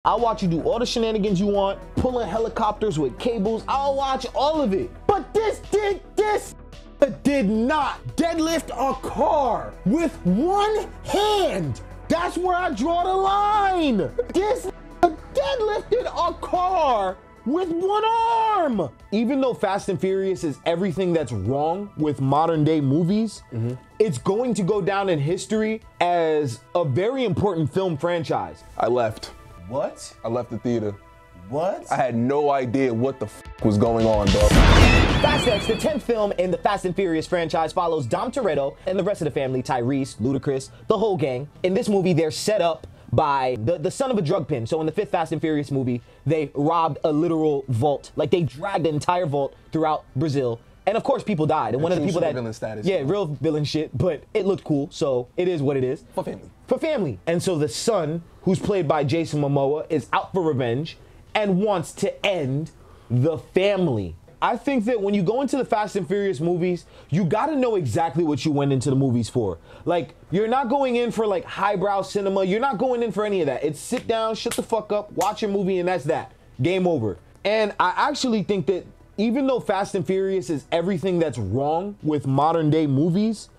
I'll watch you do all the shenanigans you want, pulling helicopters with cables. I'll watch all of it. But this did not deadlift a car with one hand. That's where I draw the line. This deadlifted a car with one arm. Even though Fast and Furious is everything that's wrong with modern day movies, it's going to go down in history as a very important film franchise. I left. What? I left the theater. What? I had no idea what the f was going on, bro. Fast X, the 10th film in the Fast and Furious franchise, follows Dom Toretto and the rest of the family, Tyrese, Ludacris, the whole gang. In this movie, they're set up by the son of a drug pin. So in the 5th Fast and Furious movie, they robbed a literal vault. Like, they dragged an entire vault throughout Brazil. And of course, people died. And one of the people that, villain status. Yeah, real villain shit, but it looked cool. So it is what it is. For family. For family. And so the son, who's played by Jason Momoa, is out for revenge and wants to end the family. I think that when you go into the Fast and Furious movies, you gotta know exactly what you went into the movies for. Like, you're not going in for like highbrow cinema. You're not going in for any of that. It's sit down, shut the fuck up, watch your movie, and that's that. Game over. And I actually think that even though Fast and Furious is everything that's wrong with modern day movies,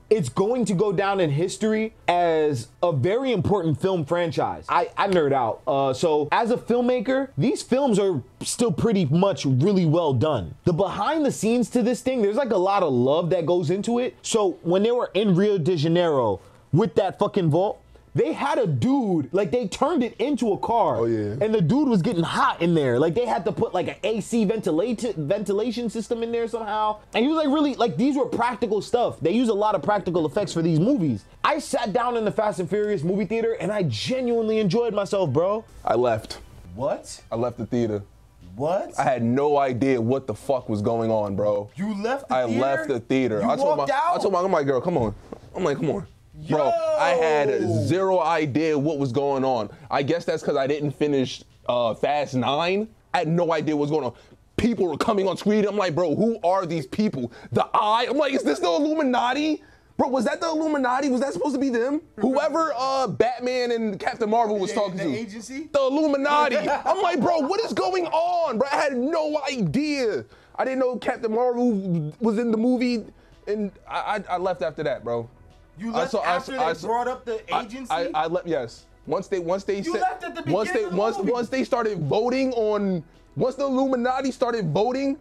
it's going to go down in history as a very important film franchise. I nerd out. So as a filmmaker, these films are still pretty much really well done. The behind the scenes to this thing, there's like a lot of love that goes into it. So when they were in Rio de Janeiro with that fucking vault, they had a dude, like they turned it into a car. Oh, yeah. And the dude was getting hot in there. Like they had to put like an AC ventilation system in there somehow. And he was like really, like these were practical stuff. They use a lot of practical effects for these movies. I sat down in the Fast and Furious movie theater and I genuinely enjoyed myself, bro. I left. What? I left the theater. What? I had no idea what the fuck was going on, bro. You left the I theater? left the theater. You walked out? I told my girl, come on. I'm like, come on. Bro, I had zero idea what was going on. I guess that's because I didn't finish Fast 9. I had no idea what was going on. People were coming on screen. I'm like, bro, who are these people? The Eye? I'm like, is this the Illuminati? Bro, was that the Illuminati? Was that supposed to be them? Whoever Batman and Captain Marvel was talking to. The agency? The Illuminati. I'm like, bro, what is going on? Bro, I had no idea. I didn't know Captain Marvel was in the movie, and I left after that, bro. You left after they brought up the agency? I left, yes. Once they You left at the beginning of the movie. Once they started voting on, once the Illuminati started voting,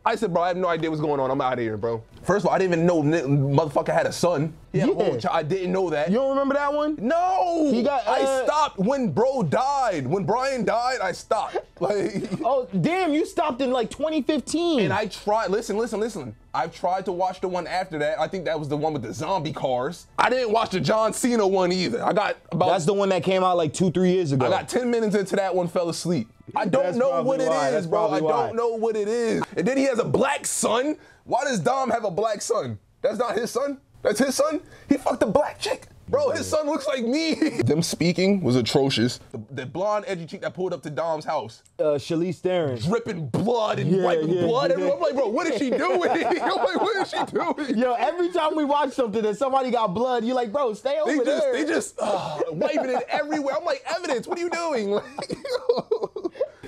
I said, bro, I have no idea what's going on. I'm out of here, bro. First of all, I didn't even know motherfucker had a son. Yeah. I didn't know that. You don't remember that one? No. He got, I stopped when bro died. When Brian died, I stopped. Like, oh, damn, you stopped in like 2015. and I tried, listen. I've tried to watch the one after that. I think that was the one with the zombie cars. I didn't watch the John Cena one either. I got about— That's the one that came out like 2-3 years ago. I got 10 minutes into that one, fell asleep. I don't know what it is, bro. I don't know what it is. And then he has a black son. Why does Dom have a black son? That's not his son? That's his son? He fucked a black chick. Bro, his son looks like me. Them speaking was atrocious. The blonde, edgy chick that pulled up to Dom's house. Charlize Theron. Dripping blood and wiping blood. Yeah. I'm like, bro, what is she doing? I'm like, what is she doing? Yo, every time we watch something that somebody got blood, you're like, bro, stay over there. They just wiping it everywhere. I'm like, evidence, what are you doing? Like,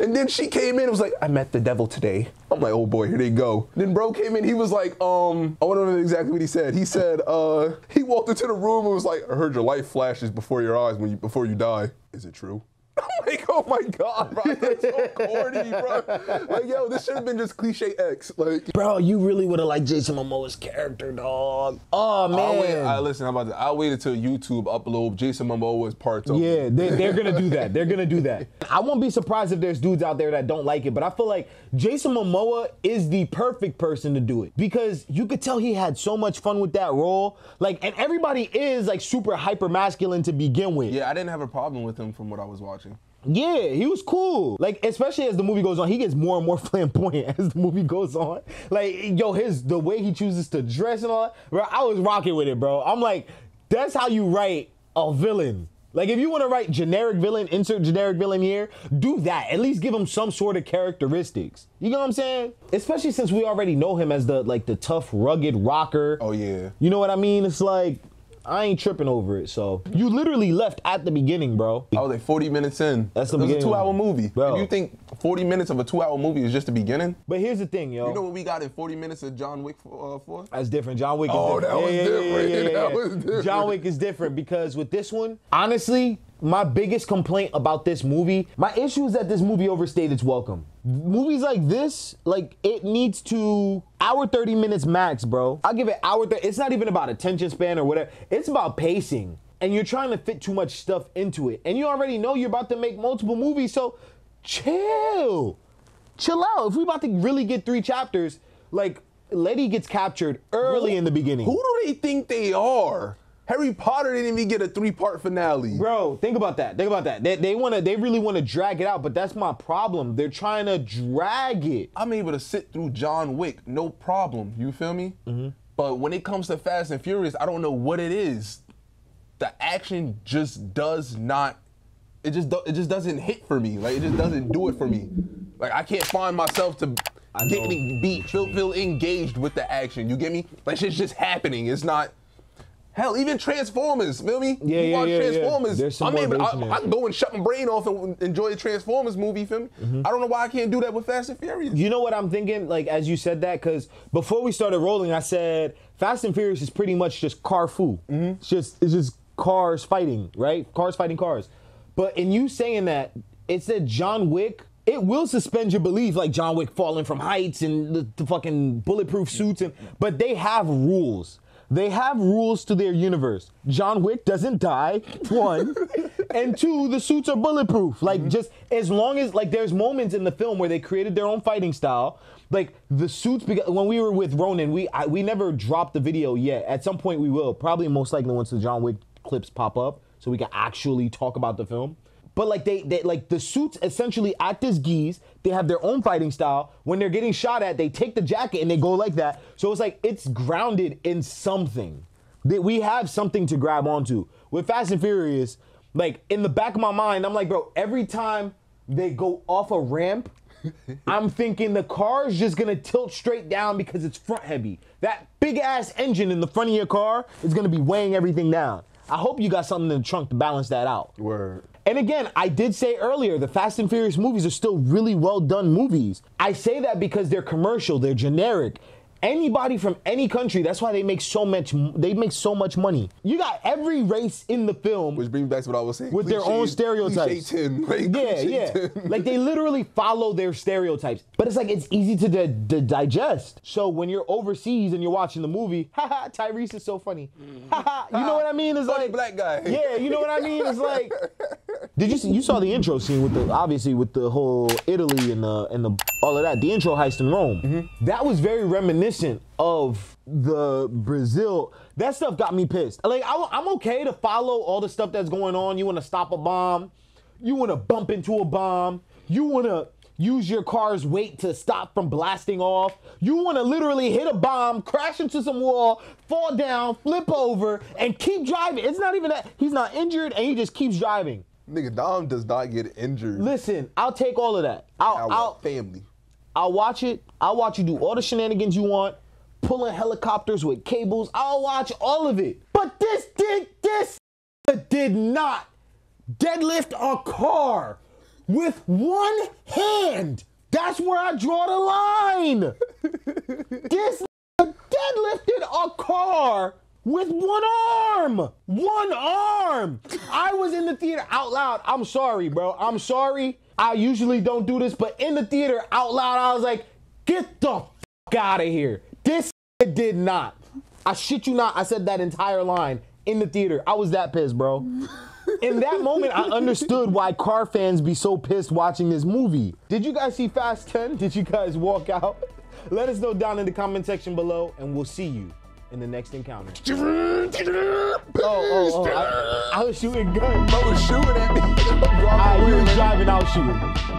and then she came in and was like, I met the devil today. I'm like, oh boy, here they go. Then bro came in, he was like, I want to know exactly what he said. He said, he walked into the room and was like, I heard your life flashes before your eyes before you die. Is it true? I'm like, oh my God, bro, that's so corny, bro. Like, yo, this should have been just cliche X. Like, bro, you really would have liked Jason Momoa's character, dog. Oh, man. Listen, I'll wait until YouTube upload Jason Momoa's parts of it. Yeah, they're going to do that. They're going to do that. I won't be surprised if there's dudes out there that don't like it, but I feel like Jason Momoa is the perfect person to do it because you could tell he had so much fun with that role. Like, and everybody is like super hyper masculine to begin with. Yeah, I didn't have a problem with him from what I was watching. Yeah, he was cool. Like, especially as the movie goes on, he gets more and more flamboyant as the movie goes on. Like, yo, the way he chooses to dress and all that, bro, I was rocking with it, bro. I'm like, that's how you write a villain. Like, if you want to write generic villain, insert generic villain here, do that. At least give him some sort of characteristics. You know what I'm saying? Especially since we already know him as the tough, rugged rocker. Oh, yeah. You know what I mean? It's like, I ain't tripping over it. So you literally left at the beginning, bro. I was like 40 minutes in. That's the beginning. It was a 2-hour movie. Bro. And you think 40 minutes of a 2-hour movie is just the beginning? But here's the thing, yo. You know what we got in 40 minutes of John Wick for? That's different. John Wick is Oh, different. that was different. That was different. John Wick is different because with this one, honestly, my biggest complaint about this movie, my issue is that this movie overstayed its welcome. Movies like this, like, it needs to hour 30 minutes max, bro. I'll give it hour 30. It's not even about attention span or whatever. It's about pacing. And you're trying to fit too much stuff into it. And you already know you're about to make multiple movies, so chill. Chill out. If we about to really get 3 chapters, like, Letty gets captured early in the beginning. Who do they think they are? Harry Potter didn't even get a 3-part finale. Bro, think about that. Think about that. They really want to drag it out, but that's my problem. They're trying to drag it. I'm able to sit through John Wick, no problem. You feel me? Mm-hmm. But when it comes to Fast and Furious, I don't know what it is. The action just does not. It just doesn't hit for me. Like, it just doesn't do it for me. Like, I can't find myself to feel engaged with the action. You get me? Like, shit's just happening. It's not. Hell, even Transformers, feel me? Yeah. Transformers. There's some I motivation can go and shut my brain off and enjoy the Transformers movie, feel me? Mm-hmm. I don't know why I can't do that with Fast and Furious. You know what I'm thinking? Like, as you said that, because before we started rolling, I said Fast and Furious is pretty much just car foo. Mm-hmm. It's just cars fighting, right? Cars fighting cars. But in you saying that, it said John Wick. It will suspend your belief, like John Wick falling from heights and the fucking bulletproof suits, but they have rules. They have rules to their universe. John Wick doesn't die, 1. And 2, the suits are bulletproof. Like, just as long as, like, there's moments in the film where they created their own fighting style. Like, the suits, when we were with Ronan, we never dropped the video yet. At some point we will. Probably most likely once the John Wick clips pop up so we can actually talk about the film. But like they like the suits essentially act as gis. They have their own fighting style. When they're getting shot at, they take the jacket and they go like that. So it's like it's grounded in something. We have something to grab onto. With Fast and Furious, like in the back of my mind, I'm like, bro, every time they go off a ramp, I'm thinking the car's just gonna tilt straight down because it's front heavy. That big ass engine in the front of your car is gonna be weighing everything down. I hope you got something in the trunk to balance that out. Word. And again, I did say earlier, the Fast and Furious movies are still really well done movies. I say that because they're commercial, they're generic. Anybody from any country, that's why they make so much money. You got every race in the film. Which brings me back to what I was saying. With their own stereotypes. Like they literally follow their stereotypes. But it's like, it's easy to digest. So when you're overseas and you're watching the movie, haha, Tyrese is so funny. Haha, you know what I mean? It's funny like black guy. Yeah, you know what I mean? It's like, you saw the intro scene with with the whole Italy and the all of that, the intro heist in Rome. Mm-hmm. That was very reminiscent of the Brazil. That stuff got me pissed. Like, I'm okay to follow all the stuff that's going on. You want to stop a bomb. You want to bump into a bomb. You want to use your car's weight to stop from blasting off. You want to literally hit a bomb, crash into some wall, fall down, flip over, and keep driving. It's not even that. He's not injured, and he just keeps driving. Nigga, Dom does not get injured. Listen, I'll take all of that. I'll family. I'll watch it. I'll watch you do all the shenanigans you want, pulling helicopters with cables. I'll watch all of it. But this did not deadlift a car with one hand. That's where I draw the line. This deadlifted a car with one arm. One arm. I was in the theater out loud. I'm sorry, bro. I'm sorry. I usually don't do this, but in the theater out loud, I was like, get the fuck out of here. This did not. I shit you not. I said that entire line in the theater. I was that pissed, bro. In that moment, I understood why car fans be so pissed watching this movie. Did you guys see Fast 10? Did you guys walk out? Let us know down in the comment section below, and we'll see you in the next encounter. I was shooting guns. I was shooting at me. You was driving, I was shooting.